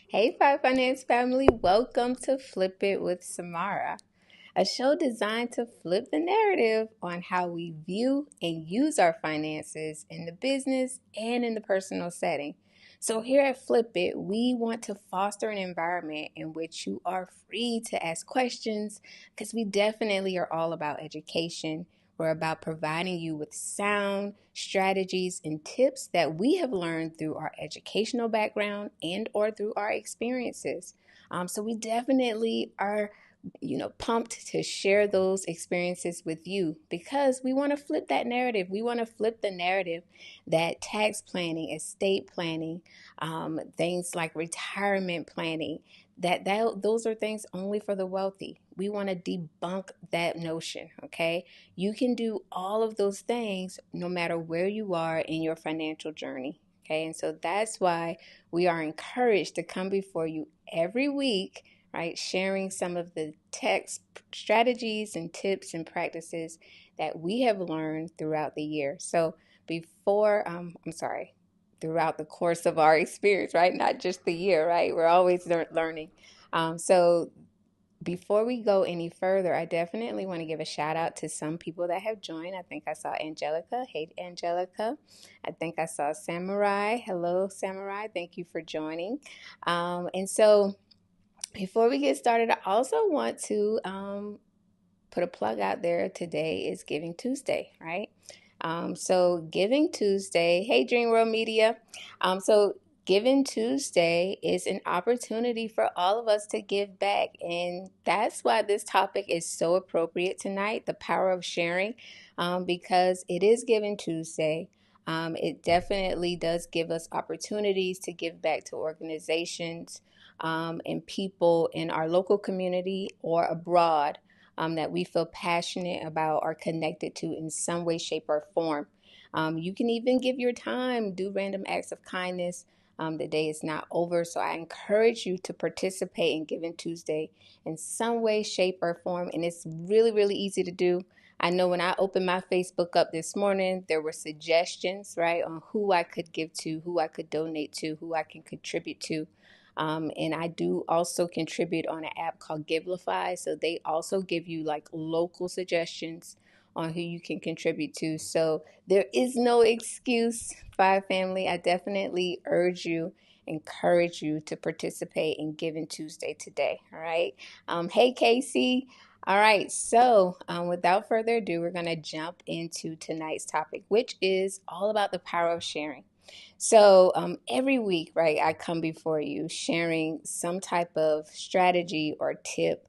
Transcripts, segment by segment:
Hey, Fye Finance family, welcome to Flip It with Samara, a show designed to flip the narrative on how we view and use our finances in the business and in the personal setting. So, here at Flip It, we want to foster an environment in which you are free to ask questions because we definitely are all about education. We're about providing you with sound strategies and tips that we have learned through our educational background and or through our experiences. So we definitely are pumped to share those experiences with you because we want to flip that narrative. We want to flip the narrative that tax planning, estate planning, things like retirement planning, that those are things only for the wealthy. We want to debunk that notion, okay? You can do all of those things no matter where you are in your financial journey, okay? And so that's why we are encouraged to come before you every week, right? Sharing some of the tax strategies and tips and practices that we have learned throughout the year. So throughout the course of our experience, right? Not just the year, right? We're always learning. So before we go any further, I definitely want to give a shout out to some people that have joined. I think I saw Angelica. Hey, Angelica. I think I saw Samurai. Hello, Samurai. Thank you for joining. And so before we get started, I also want to put a plug out there. Today is Giving Tuesday, right? So Giving Tuesday, hey Dream World Media. So Giving Tuesday is an opportunity for all of us to give back. And that's why this topic is so appropriate tonight, the power of sharing, because it is Giving Tuesday. It definitely does give us opportunities to give back to organizations and people in our local community or abroad that we feel passionate about or connected to in some way, shape, or form. You can even give your time, do random acts of kindness. The day is not over, so I encourage you to participate in Giving Tuesday in some way, shape, or form. And it's really, really easy to do. I know when I opened my Facebook up this morning, there were suggestions, right, on who I could give to, who I could donate to, who I can contribute to. And I do also contribute on an app called Givelify. So they also give you like local suggestions on who you can contribute to. So there is no excuse, Fye family. I definitely encourage you to participate in Giving Tuesday today. All right. Hey, Casey. All right. So without further ado, we're going to jump into tonight's topic, which is all about the power of sharing. So every week, right, I come before you sharing some type of strategy or tip,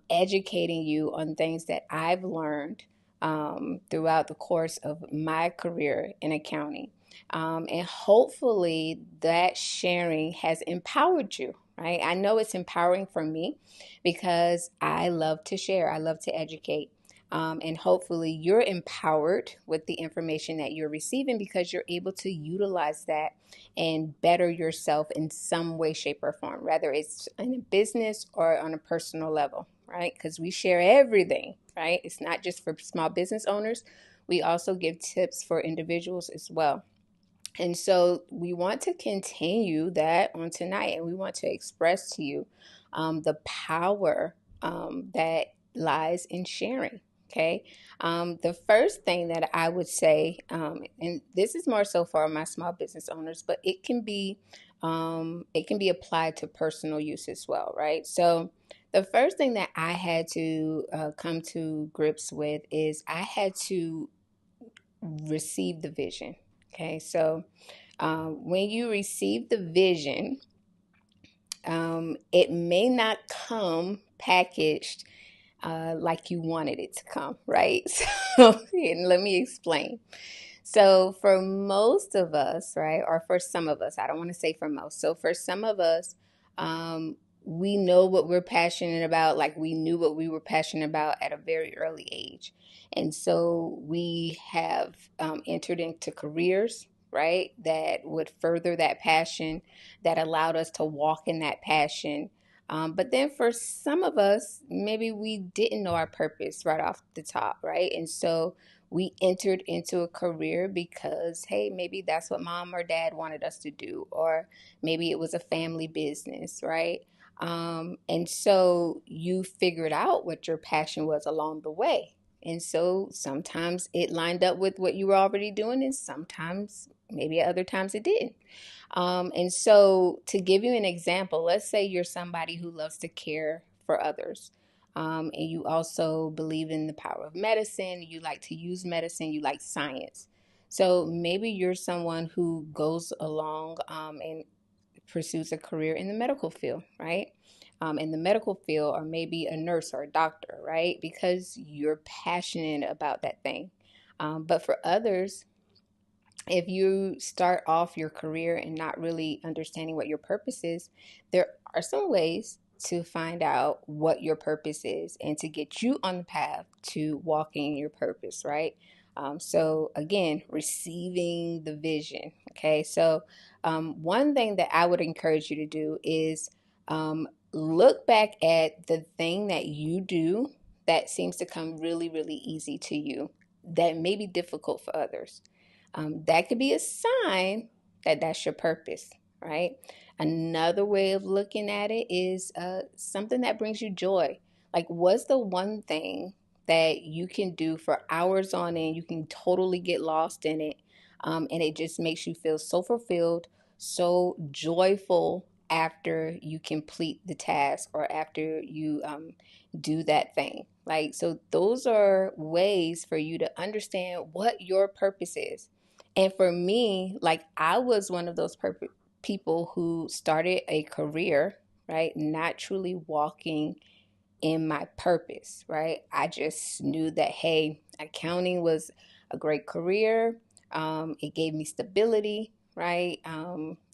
educating you on things that I've learned throughout the course of my career in accounting. And hopefully that sharing has empowered you, right? I know it's empowering for me because I love to share, I love to educate. And hopefully you're empowered with the information that you're receiving because you're able to utilize that and better yourself in some way, shape, or form, whether it's in a business or on a personal level, right? Because we share everything, right? It's not just for small business owners. We also give tips for individuals as well. And so we want to continue that on tonight, and we want to express to you the power that lies in sharing. Okay. The first thing that I would say, and this is more so for my small business owners, but it can be applied to personal use as well, right? So The first thing that I had to come to grips with is I had to receive the vision. Okay, so when you receive the vision, it may not come packaged like you wanted it to come, right? So, and let me explain. So, for most of us, right, or for some of us, I don't want to say for most. So, for some of us, we know what we're passionate about, like we knew what we were passionate about at a very early age. And so, we have entered into careers, right, that would further that passion, that allowed us to walk in that passion. But then for some of us, maybe we didn't know our purpose right off the top, right? And so we entered into a career because, hey, maybe that's what mom or dad wanted us to do, or maybe it was a family business, right? And so you figured out what your passion was along the way. And so sometimes it lined up with what you were already doing, and sometimes, maybe at other times, it didn't. And so, to give you an example, let's say you're somebody who loves to care for others, and you also believe in the power of medicine, you like to use medicine, you like science. So, maybe you're someone who goes along and pursues a career in the medical field, right? In the medical field, or maybe a nurse or a doctor, right? Because you're passionate about that thing. But for others, if you start off your career and not really understanding what your purpose is, there are some ways to find out what your purpose is and to get you on the path to walking in your purpose, right? So, again, receiving the vision. Okay. So, one thing that I would encourage you to do is look back at the thing that you do that seems to come really, really easy to you, that may be difficult for others. That could be a sign that that's your purpose, right? Another way of looking at it is something that brings you joy. Like, what's the one thing that you can do for hours on end? You can totally get lost in it, and it just makes you feel so fulfilled, so joyful after you complete the task or after you do that thing. Like, so those are ways for you to understand what your purpose is. And for me, like, I was one of those people who started a career, right? Not truly walking in my purpose, right? I just knew that, hey, accounting was a great career. It gave me stability, right?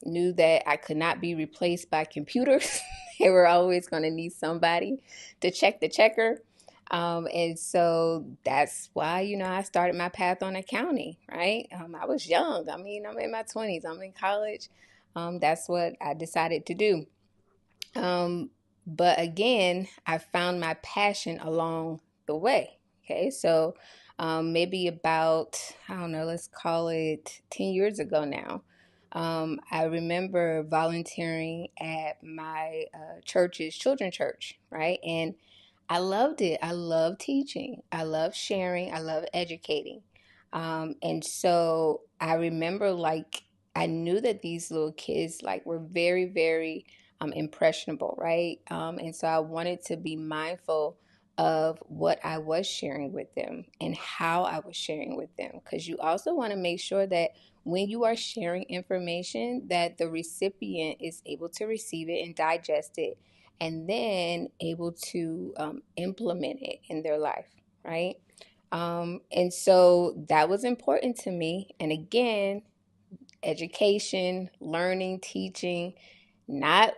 Knew that I could not be replaced by computers. They were always going to need somebody to check the checker. And so that's why, I started my path on accounting, right? I was young. I mean, I'm in my 20s, I'm in college. That's what I decided to do. Um, but again, I found my passion along the way. Okay, so maybe about, I don't know, let's call it 10 years ago now. I remember volunteering at my church's children's church, right? And I loved it. I love teaching. I love sharing. I love educating. And so I remember, like, I knew that these little kids, like, were very, very impressionable, right? And so I wanted to be mindful of what I was sharing with them and how I was sharing with them, because you also want to make sure that when you are sharing information, that the recipient is able to receive it and digest it, and then able to implement it in their life, right? And so that was important to me. And again, education, learning, teaching, not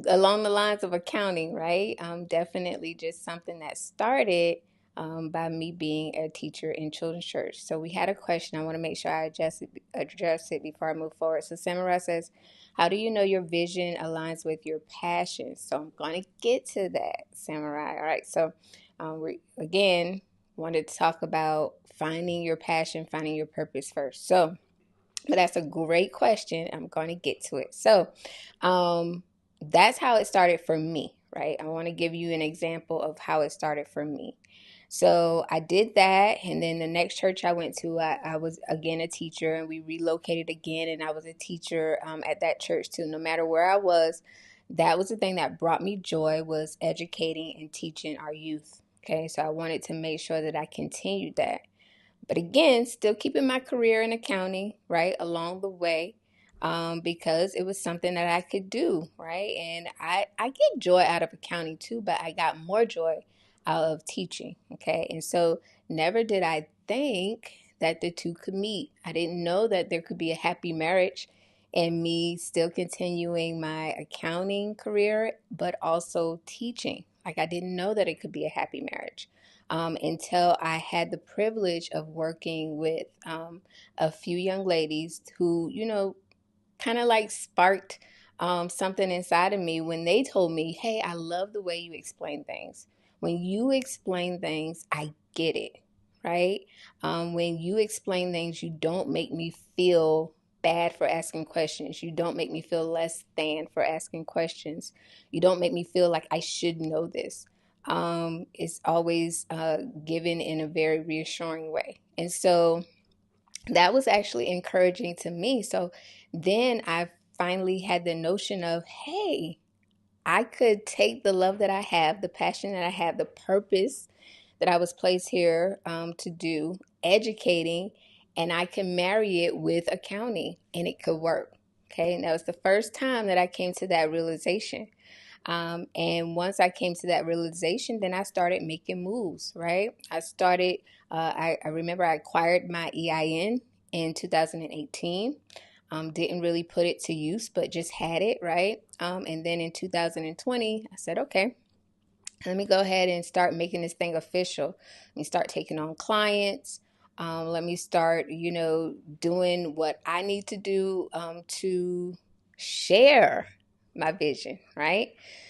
along the lines of accounting, right? Definitely just something that started by me being a teacher in children's church. So we had a question. I want to make sure I address it before I move forward. So Samara says, how do you know your vision aligns with your passion? So I'm going to get to that, Samurai. All right. So we, again, wanted to talk about finding your passion, finding your purpose first. So, but that's a great question. I'm going to get to it. So, that's how it started for me, right? I want to give you an example of how it started for me. So I did that, and then the next church I went to, I was again a teacher, and we relocated again, and I was a teacher at that church too. No matter where I was, that was the thing that brought me joy, was educating and teaching our youth. Okay, so I wanted to make sure that I continued that. But again, still keeping my career in accounting, right, along the way, because it was something that I could do, right? And I get joy out of accounting too, but I got more joy out of teaching, okay? And so never did I think that the two could meet. I didn't know that there could be a happy marriage and me still continuing my accounting career, but also teaching. Like, I didn't know that it could be a happy marriage until I had the privilege of working with a few young ladies who, kind of like sparked something inside of me when they told me, hey, I love the way you explain things. When you explain things, I get it, right? When you explain things, you don't make me feel bad for asking questions. You don't make me feel less than for asking questions. You don't make me feel like I should know this. It's always given in a very reassuring way. And so that was actually encouraging to me. So then I finally had the notion of, hey, I could take the love that I have, the passion that I have, the purpose that I was placed here to do, educating, and I can marry it with accounting and it could work. Okay. And that was the first time that I came to that realization. And once I came to that realization, then I started making moves, right? I remember I acquired my EIN in 2018. Didn't really put it to use, but just had it, right? And then in 2020, I said, okay, let me go ahead and start making this thing official. Let me start taking on clients. Let me start, doing what I need to do to share my vision, right?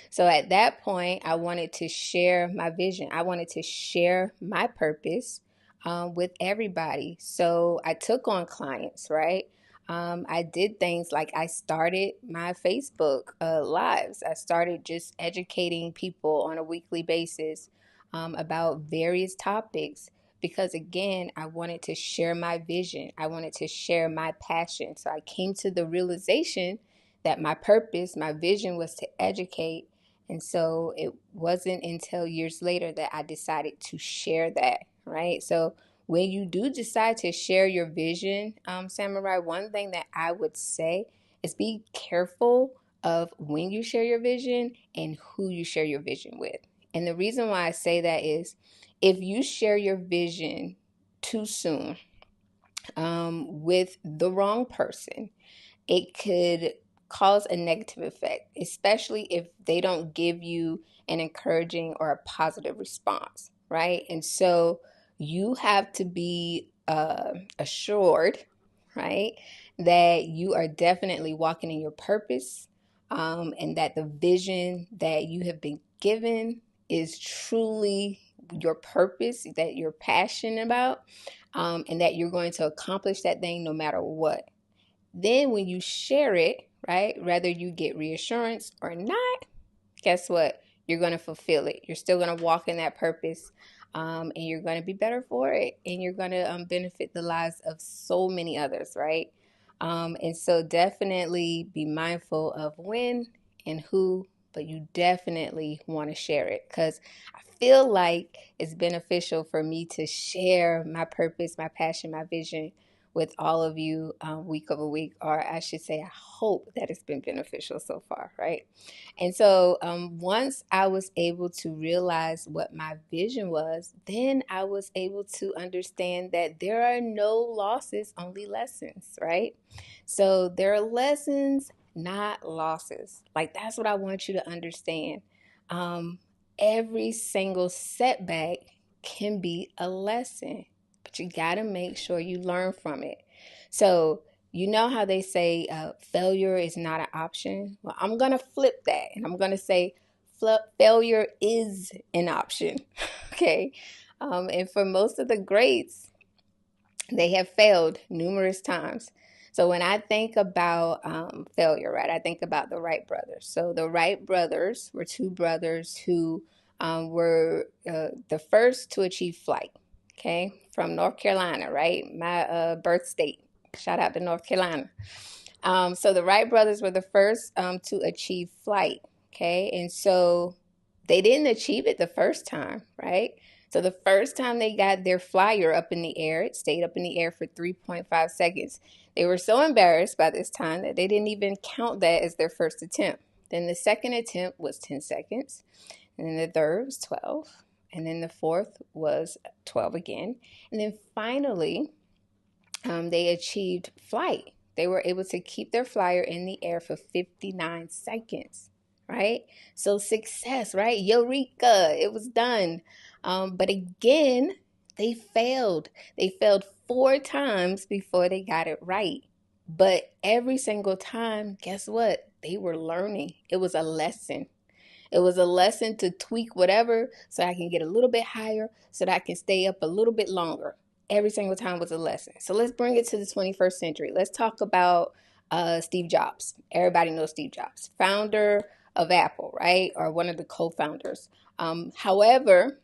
So at that point, I wanted to share my vision. I wanted to share my purpose with everybody. So I took on clients, right? I did things like I started my Facebook lives. I started just educating people on a weekly basis about various topics because, again, I wanted to share my vision. I wanted to share my passion. So I came to the realization that my purpose, my vision was to educate. And so it wasn't until years later that I decided to share that, right? So when you do decide to share your vision, Samurai, one thing that I would say is be careful of when you share your vision and who you share your vision with. And the reason why I say that is if you share your vision too soon with the wrong person, it could cause a negative effect, especially if they don't give you an encouraging or a positive response, right? And so you have to be assured, right, that you are definitely walking in your purpose and that the vision that you have been given is truly your purpose that you're passionate about and that you're going to accomplish that thing no matter what. Then when you share it, right, whether you get reassurance or not, guess what? You're going to fulfill it. You're still going to walk in that purpose and you're going to be better for it. And you're going to benefit the lives of so many others, right? And so definitely be mindful of when and who, but you definitely want to share it because I feel like it's beneficial for me to share my purpose, my passion, my vision with all of you week over week, or I should say, I hope that it's been beneficial so far, right? And so once I was able to realize what my vision was, then I was able to understand that there are no losses, only lessons, right? So there are lessons, not losses. Like that's what I want you to understand. Um, every single setback can be a lesson, but you got to make sure you learn from it. So you know how they say failure is not an option? Well, I'm going to flip that and I'm going to say failure is an option. Okay. And for most of the greats, they have failed numerous times. So when I think about failure, right, I think about the Wright brothers. So the Wright brothers were two brothers who were the first to achieve flight, okay, from North Carolina, right, my birth state. Shout out to North Carolina. So the Wright brothers were the first to achieve flight. Okay. And so they didn't achieve it the first time, right? So the first time they got their flyer up in the air, it stayed up in the air for 3.5 seconds. They were so embarrassed by this time that they didn't even count that as their first attempt. Then the second attempt was 10 seconds. And then the third was 12. And then the fourth was 12 again. And then finally, they achieved flight. They were able to keep their flyer in the air for 59 seconds, right? So success, right? Eureka, it was done. But again, they failed. They failed 4 times before they got it right. But every single time, guess what? They were learning. It was a lesson. It was a lesson to tweak whatever so I can get a little bit higher, so that I can stay up a little bit longer. Every single time was a lesson. So let's bring it to the 21st century. Let's talk about Steve Jobs. Everybody knows Steve Jobs, founder of Apple, right? Or one of the co-founders. However,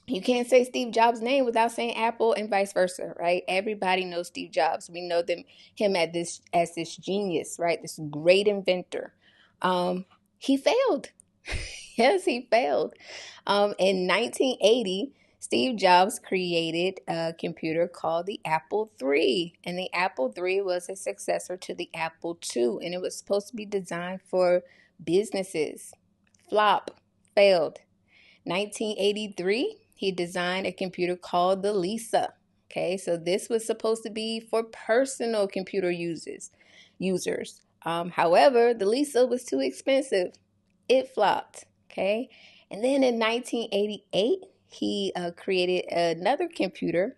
you can't say Steve Jobs' name without saying Apple and vice versa, right? Everybody knows Steve Jobs. We know him as this genius, right? This great inventor. He failed. Yes, he failed. In 1980, Steve Jobs created a computer called the Apple III, and the Apple III was a successor to the Apple II, and it was supposed to be designed for businesses. Flop, failed. 1983, he designed a computer called the Lisa. Okay, so this was supposed to be for personal computer users. However, the Lisa was too expensive. It flopped. Okay, and then in 1988, he created another computer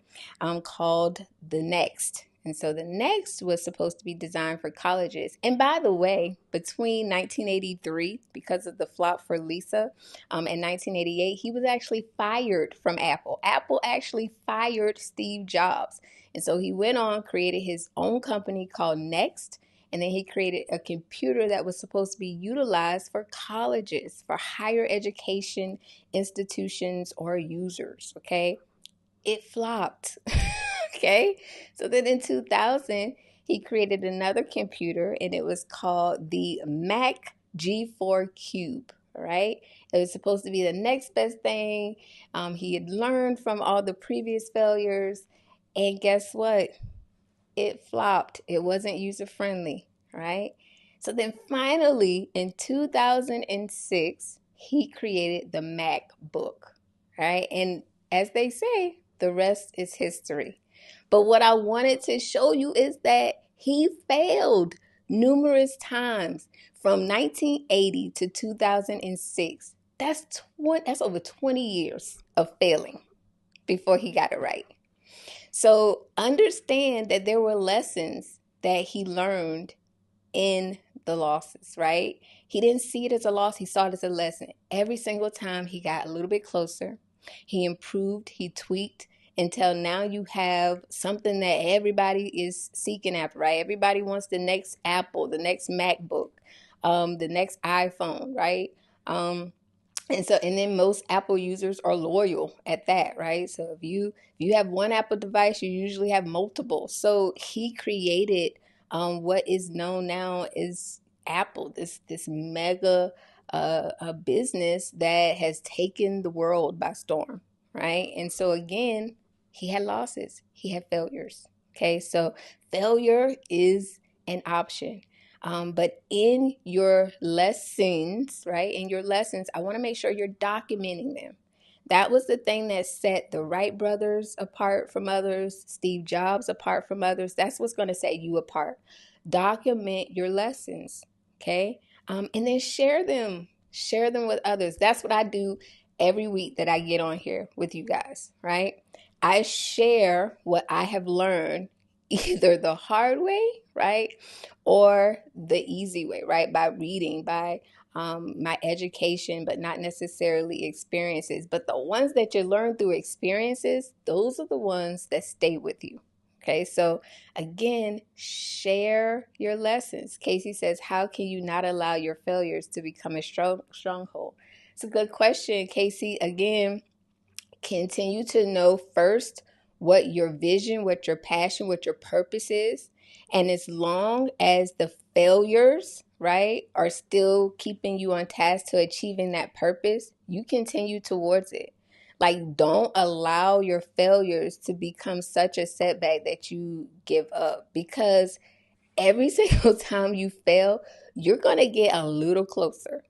called the Next. And so the Next was supposed to be designed for colleges. And by the way, between 1983, because of the flop for Lisa, in 1988, he was actually fired from Apple. Apple actually fired Steve Jobs. And so he went on, created his own company called Next. And then he created a computer that was supposed to be utilized for colleges, for higher education institutions or users. Okay. It flopped. Okay. So then in 2000, he created another computer and it was called the Mac G4 Cube. All right. It was supposed to be the next best thing. He had learned from all the previous failures. And guess what? It flopped. It wasn't user friendly. Right. So then finally in 2006, he created the MacBook. Right. And as they say, the rest is history. But what I wanted to show you is that he failed numerous times from 1980 to 2006. That's over 20 years of failing before he got it right. So understand that there were lessons that he learned in the losses, right? He didn't see it as a loss, he saw it as a lesson. Every single time he got a little bit closer, he improved, he tweaked until now you have something that everybody is seeking after, right? Everybody wants the next Apple, the next MacBook, the next iPhone, right? And then most Apple users are loyal at that, right? So if you have one Apple device, you usually have multiple. So he created what is known now as Apple, this mega a business that has taken the world by storm, right? And so again, he had losses, he had failures. Okay, so failure is an option. But in your lessons, right, in your lessons, I want to make sure you're documenting them. That was the thing that set the Wright brothers apart from others, Steve Jobs apart from others. That's what's going to set you apart. Document your lessons, okay? And then share them. Share them with others. That's what I do every week that I get on here with you guys, right? I share what I have learned either the hard way, right? Or the easy way, right? By reading, by my education, but not necessarily experiences. But the ones that you learn through experiences, those are the ones that stay with you. Okay, so again, share your lessons. Casey says, how can you not allow your failures to become a stronghold? It's a good question, Casey. Again, continue to know first what your vision, what your passion, what your purpose is. And as long as the failures right, are still keeping you on task to achieving that purpose, you continue towards it. Like, don't allow your failures to become such a setback that you give up, because every single time you fail, you're going to get a little closer.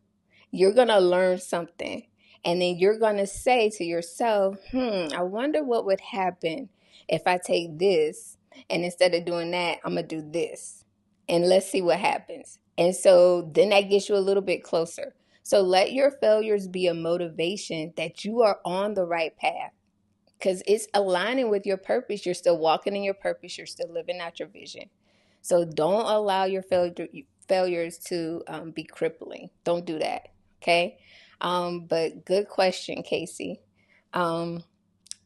You're going to learn something. And then you're going to say to yourself, I wonder what would happen if I take this, and instead of doing that, I'm going to do this. And let's see what happens. And so then that gets you a little bit closer. So let your failures be a motivation that you are on the right path, because it's aligning with your purpose. You're still walking in your purpose. You're still living out your vision. So don't allow your failures to be crippling. Don't do that. Okay. But good question, Casey. Um,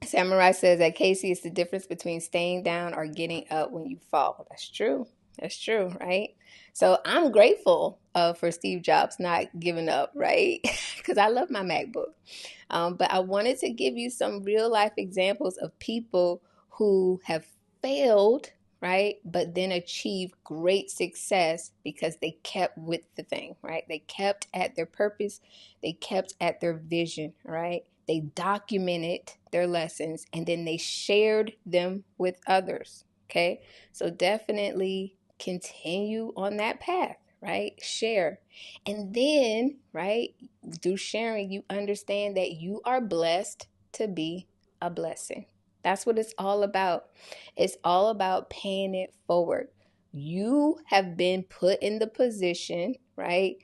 Samara says that, Casey, is the difference between staying down or getting up when you fall. That's true. That's true, right? So I'm grateful for Steve Jobs not giving up, right? Because I love my MacBook. But I wanted to give you some real life examples of people who have failed, right? But then achieved great success because they kept with the thing, right? They kept at their purpose. They kept at their vision, right? They documented their lessons and then they shared them with others, okay? So definitely continue on that path, right? Share. And then, right, through sharing, you understand that you are blessed to be a blessing. That's what it's all about. It's all about paying it forward. You have been put in the position, right?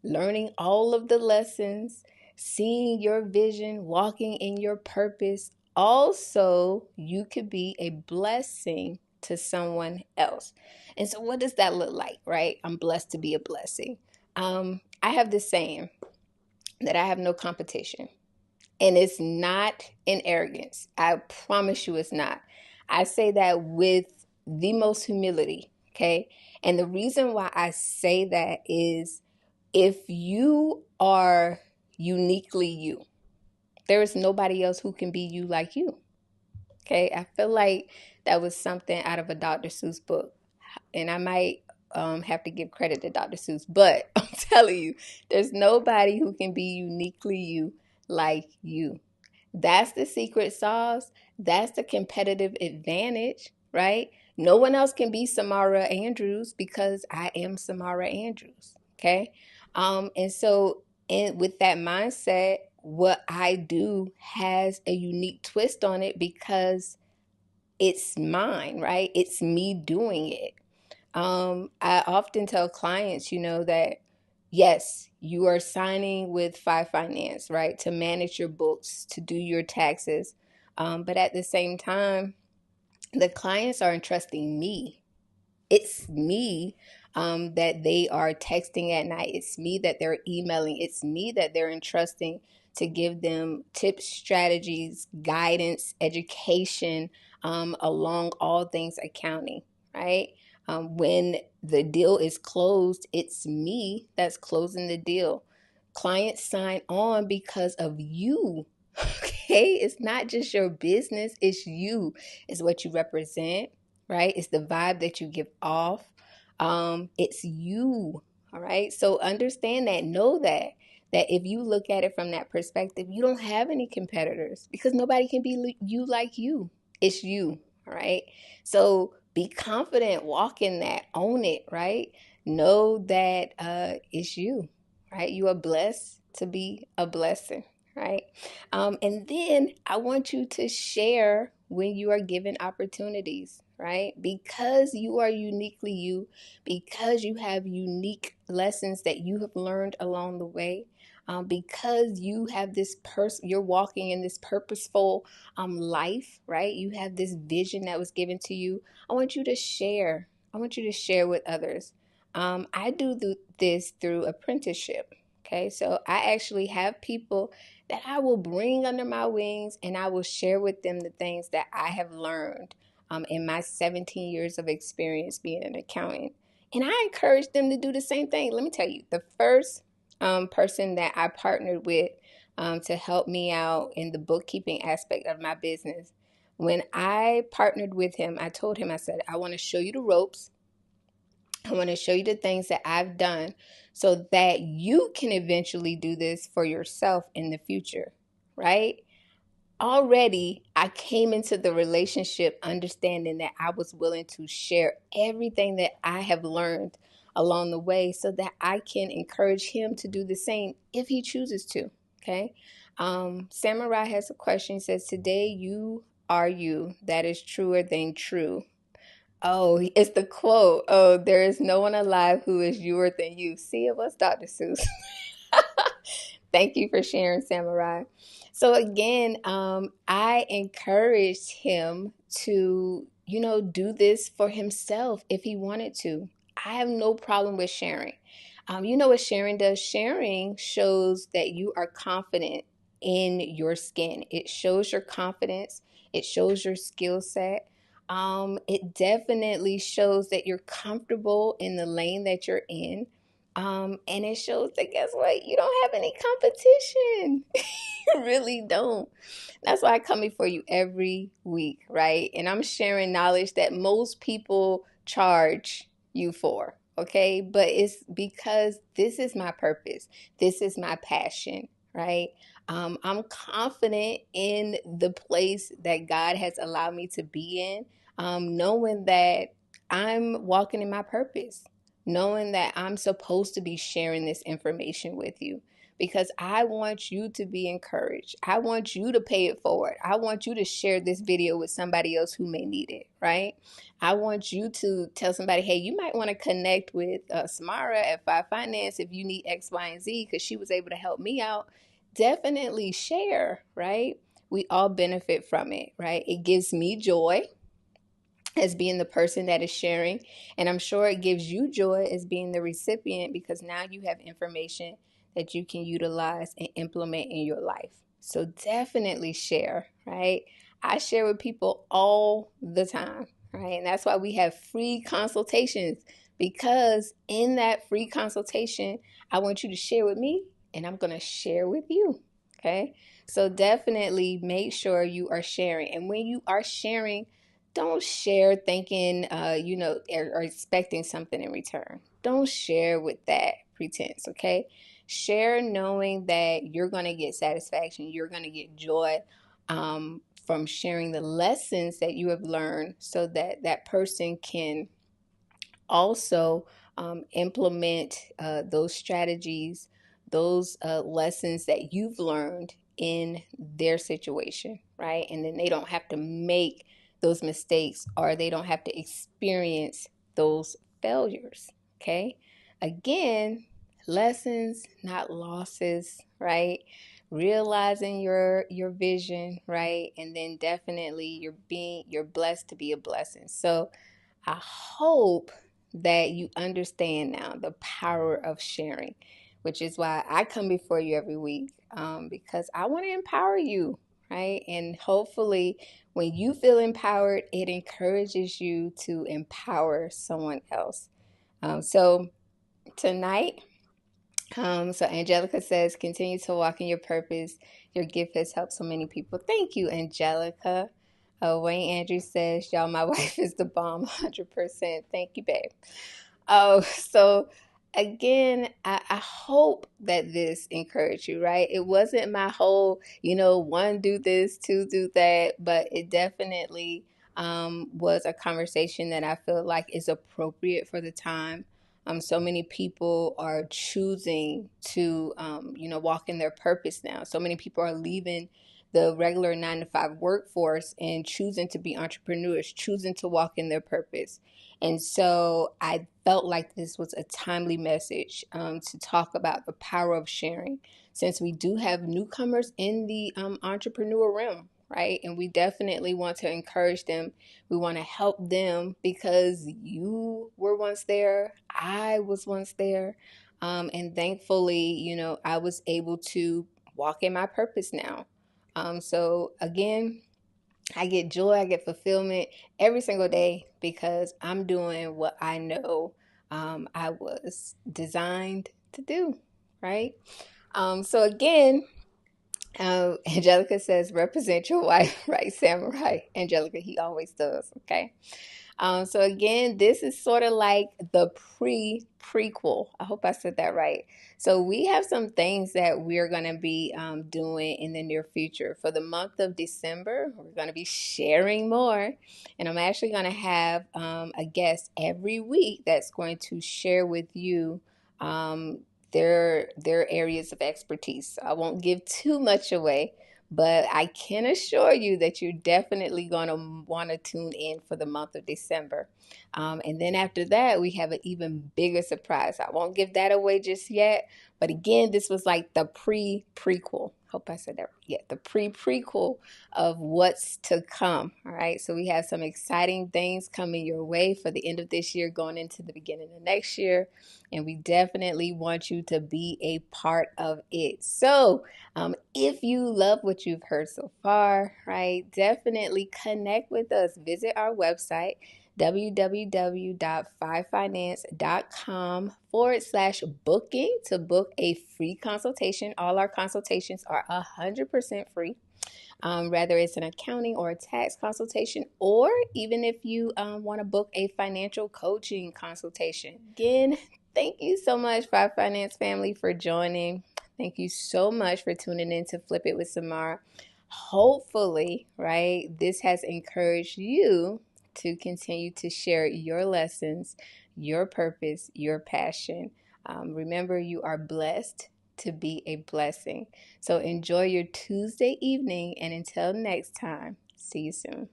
Learning all of the lessons, seeing your vision, walking in your purpose. Also, you could be a blessing to someone else. And so, what does that look like, right? I'm blessed to be a blessing. I have this saying that I have no competition. And it's not in arrogance. I promise you it's not. I say that with the most humility, okay? And the reason why I say that is, if you are uniquely you, there is nobody else who can be you like you, okay? I feel like that was something out of a Dr. Seuss book. And I might have to give credit to Dr. Seuss, but I'm telling you, there's nobody who can be uniquely you like you. That's the secret sauce. That's the competitive advantage, right? No one else can be Samara Andrews because I am Samara Andrews, okay? And so with that mindset, what I do has a unique twist on it because it's mine, right? It's me doing it. I often tell clients, that yes, you are signing with Fye Finance, right, to manage your books, to do your taxes. But at the same time, the clients are entrusting me. It's me that they are texting at night. It's me that they're emailing. It's me that they're entrusting to give them tips, strategies, guidance, education along all things accounting, right? When the deal is closed, it's me that's closing the deal. Clients sign on because of you. Okay, it's not just your business, it's you, it's what you represent, right? It's the vibe that you give off. It's you. All right. So understand that, know that if you look at it from that perspective, you don't have any competitors because nobody can be you like you. It's you. All right. So be confident, walk in that, own it, right? Know that it's you, right? You are blessed to be a blessing, right? And then I want you to share when you are given opportunities, right? Because you are uniquely you, because you have unique lessons that you have learned along the way, because you have this you're walking in this purposeful life, right? You have this vision that was given to you. I want you to share. I want you to share with others. I do this through apprenticeship. Okay, so I actually have people that I will bring under my wings and I will share with them the things that I have learned in my 17 years of experience being an accountant. And I encourage them to do the same thing. Let me tell you, the first person that I partnered with to help me out in the bookkeeping aspect of my business, when I partnered with him, I told him, I said, I want to show you the ropes. I want to show you the things that I've done so that you can eventually do this for yourself in the future, right? Already, I came into the relationship understanding that I was willing to share everything that I have learned along the way so that I can encourage him to do the same if he chooses to. Okay. Samara has a question. He says, today you are you. That is truer than true. Oh, it's the quote. Oh, there is no one alive who is youer than you. See, it was Dr. Seuss. Thank you for sharing, Samurai. So again, I encouraged him to, do this for himself if he wanted to. I have no problem with sharing. You know what sharing does? Sharing shows that you are confident in your skin. It shows your confidence. It shows your skill set. It definitely shows that you're comfortable in the lane that you're in. And it shows that guess what? You don't have any competition. You really don't. That's why I come before you every week, right? And I'm sharing knowledge that most people charge you for, okay? But it's because this is my purpose. This is my passion, right? I'm confident in the place that God has allowed me to be in, knowing that I'm walking in my purpose, knowing that I'm supposed to be sharing this information with you because I want you to be encouraged. I want you to pay it forward. I want you to share this video with somebody else who may need it, right? I want you to tell somebody, hey, you might want to connect with Samara at Fye Finance if you need X, Y, and Z because she was able to help me out. Definitely share, right? We all benefit from it, right? It gives me joy as being the person that is sharing. And I'm sure it gives you joy as being the recipient because now you have information that you can utilize and implement in your life. So definitely share, right? I share with people all the time, right? And that's why we have free consultations because in that free consultation, I want you to share with me and I'm going to share with you, okay? So definitely make sure you are sharing. And when you are sharing, don't share thinking, or expecting something in return. Don't share with that pretense, okay? Share knowing that you're going to get satisfaction, you're going to get joy from sharing the lessons that you have learned so that that person can also implement those strategies, those lessons that you've learned in their situation, right? And then they don't have to make those mistakes or they don't have to experience those failures, okay? Again, lessons, not losses, right? Realizing your vision, right? And then definitely you're blessed to be a blessing. So I hope that you understand now the power of sharing, which is why I come before you every week because I want to empower you, right? And hopefully, when you feel empowered, it encourages you to empower someone else. So tonight, so Angelica says, continue to walk in your purpose. Your gift has helped so many people. Thank you, Angelica. Wayne Andrews says, y'all, my wife is the bomb, 100%. Thank you, babe. Oh, so again, I hope that this encouraged you, right? It wasn't my whole, one do this, two do that, but it definitely was a conversation that I feel like is appropriate for the time. So many people are choosing to, walk in their purpose now. So many people are leaving the regular 9 to 5 workforce and choosing to be entrepreneurs, choosing to walk in their purpose. And so I felt like this was a timely message to talk about the power of sharing, since we do have newcomers in the entrepreneur realm, right? And we definitely want to encourage them. We want to help them because you were once there. I was once there. And thankfully, I was able to walk in my purpose now. So again, I get joy, I get fulfillment every single day because I'm doing what I know I was designed to do, right? So again, Angelica says, represent your wife, right, Samurai? Angelica, he always does, okay? So again, this is sort of like the prequel. I hope I said that right. So we have some things that we're going to be doing in the near future. For the month of December, we're going to be sharing more. And I'm actually going to have a guest every week that's going to share with you their areas of expertise. So I won't give too much away, but I can assure you that you're definitely going to want to tune in for the month of December. And then after that, we have an even bigger surprise. I won't give that away just yet. But again, this was like the prequel. Hope I said that right. Yeah, the prequel of what's to come. All right. So we have some exciting things coming your way for the end of this year, going into the beginning of next year. And we definitely want you to be a part of it. So, if you love what you've heard so far, right, definitely connect with us. Visit our website, www.fyfinance.com/booking to book a free consultation. All our consultations are 100% free. Whether it's an accounting or a tax consultation, or even if you want to book a financial coaching consultation. Again, thank you so much, Fye Finance family, for joining. Thank you so much for tuning in to Flip It with Samara. Hopefully, right, this has encouraged you to continue to share your lessons, your purpose, your passion. Remember, you are blessed to be a blessing. So enjoy your Tuesday evening, and until next time, see you soon.